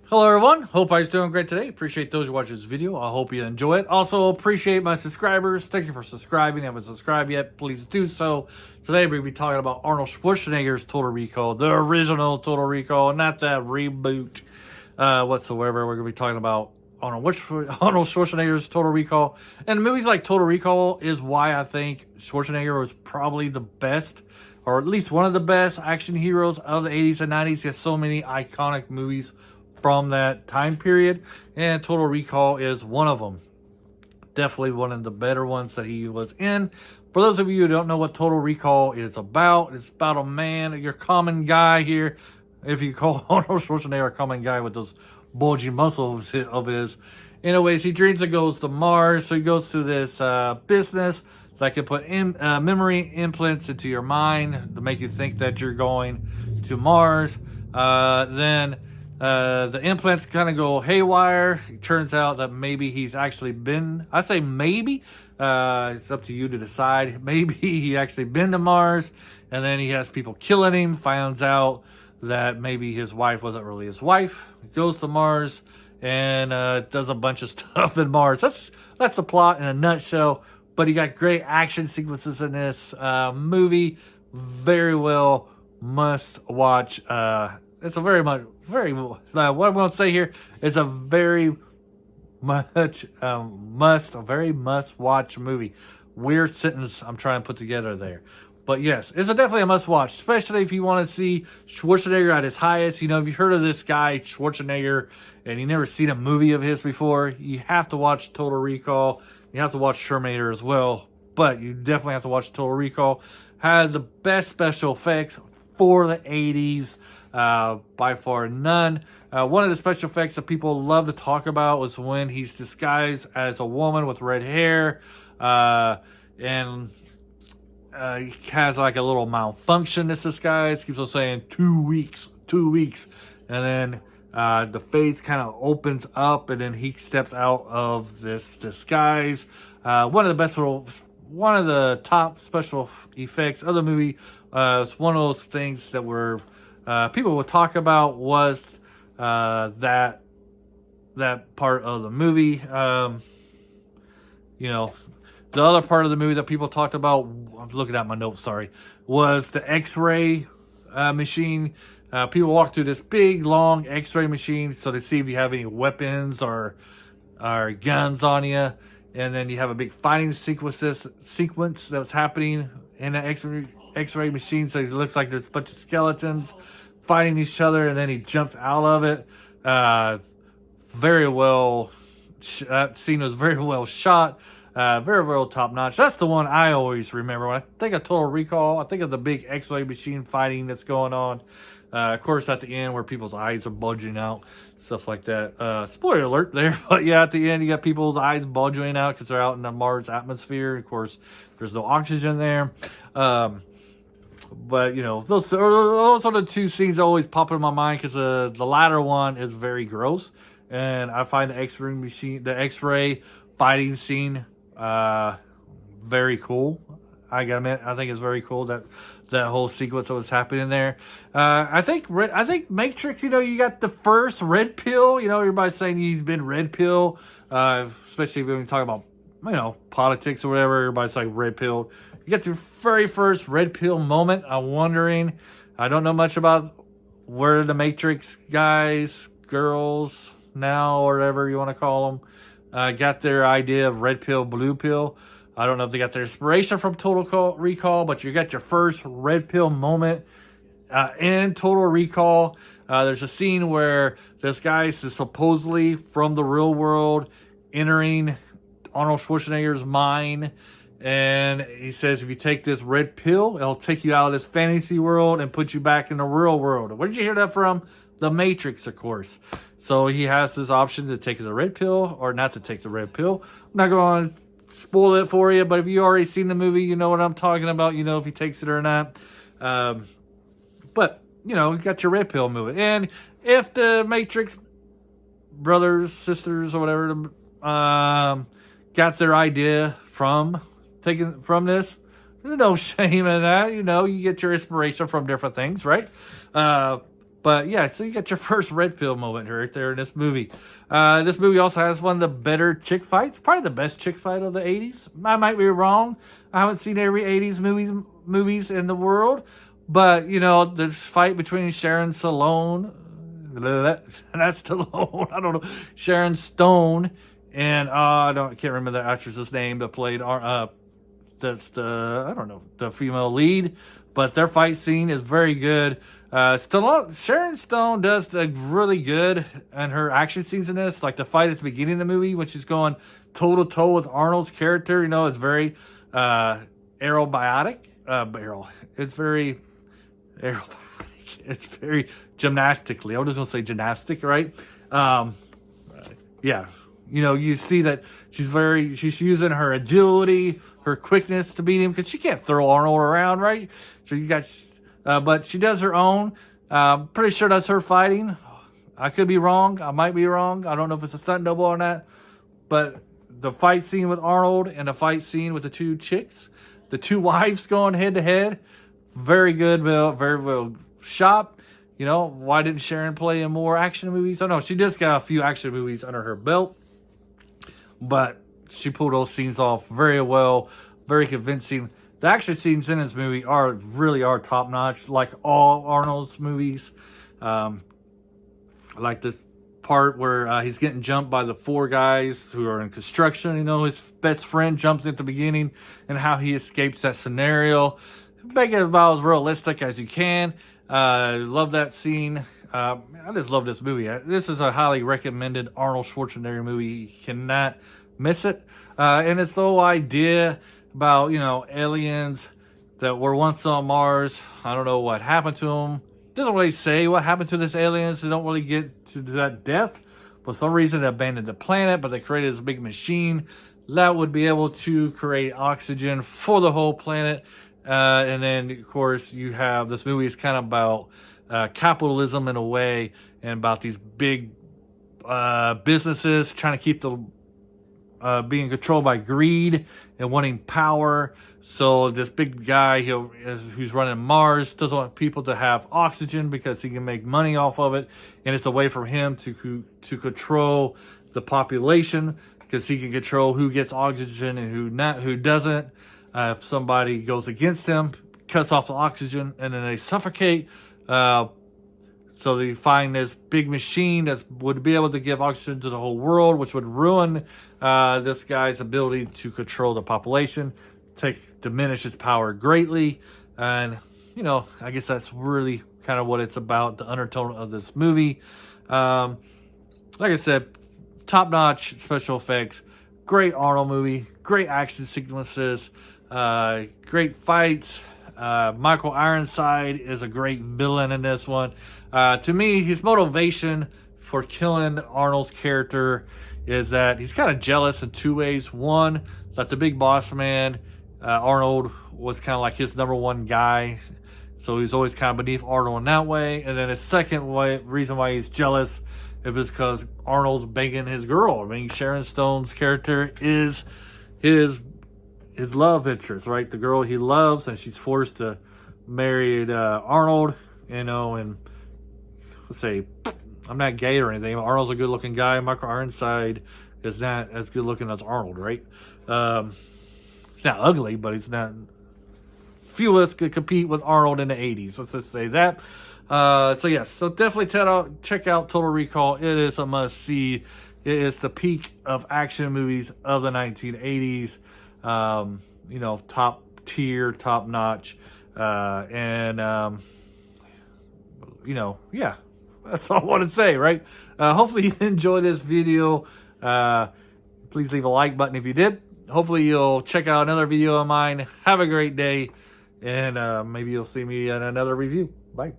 Hello everyone, hope I was doing great today. Appreciate those who watch this video. I hope you enjoy it. Also appreciate my subscribers. Thank you for subscribing. If you haven't subscribed yet, please do so. Today we're going to be talking about Arnold Schwarzenegger's Total Recall, the original Total Recall, not that reboot whatsoever. We're going to be talking about Arnold Schwarzenegger's Total Recall. And movies like Total Recall is why I think Schwarzenegger was probably the best, or at least one of the best action heroes of the 80s and 90s. He has so many iconic movies from that time period, and Total Recall is one of them. Definitely one of the better ones that he was in. For those of you who don't know what Total Recall is about, it's about a man, your common guy here. If you call Arnold Schwarzenegger a common guy with those bulgy muscles of his. Anyways, he dreams and goes to Mars, so he goes to this business that can put memory implants into your mind to make you think that you're going to Mars. Then the implants kind of go haywire. It turns out that maybe he's actually been, I say maybe, it's up to you to decide. Maybe he actually been to Mars, and then he has people killing him, finds out that maybe his wife wasn't really his wife. He goes to Mars and does a bunch of stuff in Mars. That's the plot in a nutshell, but he got great action sequences in this movie. Very well, must watch. It's a very what I'm going to say here is a very much must watch movie. Weird sentence I'm trying to put together there. But yes, it's definitely a must watch, especially if you want to see Schwarzenegger at his highest. You know, if you've heard of this guy, Schwarzenegger, and you never seen a movie of his before, you have to watch Total Recall. You have to watch Terminator as well, but you definitely have to watch Total Recall. Had the best special effects for the 80s. By far none. One of the special effects that people love to talk about was when he's disguised as a woman with red hair, and he has like a little malfunction. This disguise keeps on saying 2 weeks, and then the face kind of opens up, and then he steps out of this disguise. One of the top special effects of the movie. It's one of those things that were people would talk about was that part of the movie. You know, the other part of the movie that people talked about, I'm looking at my notes, sorry, was the X-ray machine. People walk through this big, long X-ray machine so they see if you have any weapons or guns on you. And then you have a big fighting sequence that was happening in the X-ray machine, so it looks like there's a bunch of skeletons fighting each other, and then he jumps out of it. Very well, that scene was very well shot, very well top notch. That's the one I always remember when I think of Total Recall. I think of the big X-ray machine fighting that's going on. Of course, at the end where people's eyes are bulging out, stuff like that. Spoiler alert there, but yeah, at the end you got people's eyes bulging out because they're out in the Mars atmosphere. Of course, there's no oxygen there. But you know, those are the two scenes that always pop in my mind because the latter one is very gross, and I find the X-ray fighting scene, very cool. I gotta admit, I think it's very cool that whole sequence that was happening there. I think Matrix. You know, you got the first red pill. You know, everybody's saying he's been red pill, especially when we talk about politics or whatever. Everybody's like red pill. You get your very first red pill moment. I'm wondering, I don't know much about where the Matrix guys, girls now, or whatever you want to call them, got their idea of red pill, blue pill. I don't know if they got their inspiration from Total Recall, but you got your first red pill moment in Total Recall. There's a scene where this guy is supposedly from the real world entering Arnold Schwarzenegger's mind. And he says, if you take this red pill, it'll take you out of this fantasy world and put you back in the real world. Where did you hear that from? The Matrix, of course. So he has this option to take the red pill or not to take the red pill. I'm not going to spoil it for you, but if you already seen the movie, you know what I'm talking about. You know if he takes it or not. But, you know, you got your red pill moving. And if the Matrix brothers, sisters, or whatever, got their idea taken from this, there's no shame in that. You know, you get your inspiration from different things, right? But yeah, so you got your first red pill moment right there in this movie. This movie also has one of the better chick fights, probably the best chick fight of the 80s. I might be wrong. I haven't seen every 80s movies in the world. But, you know, the fight between Sharon Stone, that's Stallone, I don't know, Sharon Stone, and I can't remember the actress's name, but played, that's the female lead. But their fight scene is very good. Sharon Stone does really good in her action scenes in this, like the fight at the beginning of the movie when she's going toe to toe with Arnold's character. You know, it's very aerobatic. It's very aerobatic. It's very gymnastically. I was just gonna say gymnastic, right? Yeah. You know, you see that she's using her agility, her quickness to beat him because she can't throw Arnold around, right? So you got, but she does her own. Pretty sure that's her fighting. I could be wrong. I might be wrong. I don't know if it's a stunt double or not. But the fight scene with Arnold and the fight scene with the two chicks, the two wives going head to head, very good, very well shot. You know, why didn't Sharon play in more action movies? I know she just got a few action movies under her belt, but she pulled those scenes off very well, very convincing. The action scenes in this movie really are top notch, like all Arnold's movies. Like this part where he's getting jumped by the four guys who are in construction. You know, his best friend jumps at the beginning, and how he escapes that scenario. Make it about as realistic as you can. Love that scene. I just love this movie. This is a highly recommended Arnold Schwarzenegger movie. You cannot miss it. And it's the whole idea about, you know, aliens that were once on Mars. I don't know what happened to them. Doesn't really say what happened to this aliens. They don't really get to that depth. For some reason, they abandoned the planet, but they created this big machine that would be able to create oxygen for the whole planet. And then, of course, you have this movie is kind of about capitalism in a way, and about these big businesses trying to keep the being controlled by greed and wanting power. So this big guy who's running Mars doesn't want people to have oxygen because he can make money off of it, and it's a way for him to control the population because he can control who gets oxygen and who doesn't. If somebody goes against him, cuts off the oxygen, and then they suffocate. So they find this big machine that would be able to give oxygen to the whole world, which would ruin this guy's ability to control the population, diminish his power greatly. And, you know, I guess that's really kind of what it's about, the undertone of this movie. Like I said, top-notch special effects, great Arnold movie, great action sequences, great fights. Michael Ironside is a great villain in this one. To me, his motivation for killing Arnold's character is that he's kind of jealous in two ways. One, that the big boss man, Arnold, was kind of like his number one guy. So he's always kind of beneath Arnold in that way. And then his second reason why he's jealous is because Arnold's banging his girl. I mean, Sharon Stone's character is his love interest, right? The girl he loves, and she's forced to marry Arnold, you know, and let's say, I'm not gay or anything. Arnold's a good looking guy. Michael Ironside is not as good looking as Arnold, right? It's not ugly, but it's not. Few of us could compete with Arnold in the 80s. Let's just say that. So yes, so definitely check out Total Recall. It is a must see. It is the peak of action movies of the 1980s. You know, top tier, top notch, and you know, yeah, that's all I want to say, right? Hopefully you enjoyed this video. Please leave a like button if you did. Hopefully you'll check out another video of mine. Have a great day, and maybe you'll see me in another review. Bye.